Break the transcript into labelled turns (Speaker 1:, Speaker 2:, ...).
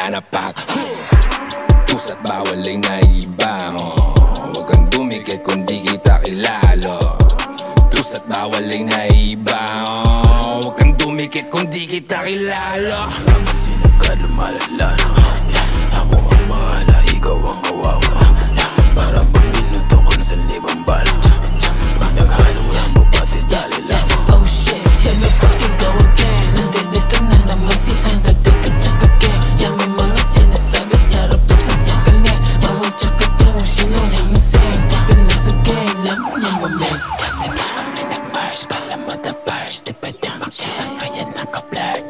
Speaker 1: nananapak. Pusa't bawal ay naiba, huwag kang dumikit kung di kita kilala. Pusa't bawal ay naiba, huwag kang dumikit kung di kita kilala.
Speaker 2: Ang sinagad lumalala, ako ang mahala, ikaw ang kawawa. Para bang minutukon sa libang bala. Pag naghalo mo lang bupati dali lang.
Speaker 3: Oh shit, let me fucking go again. Nandito na naman si Undertaker at saka Ken. Yan may mga sinasabi, sarap at sasakanin. Bawal tsaka tungo, sinong na insane. Pinas again, lang niya moment. Kasi nga kami nag-march, kala mo the bars. Di pwede makita kaya naka-blur.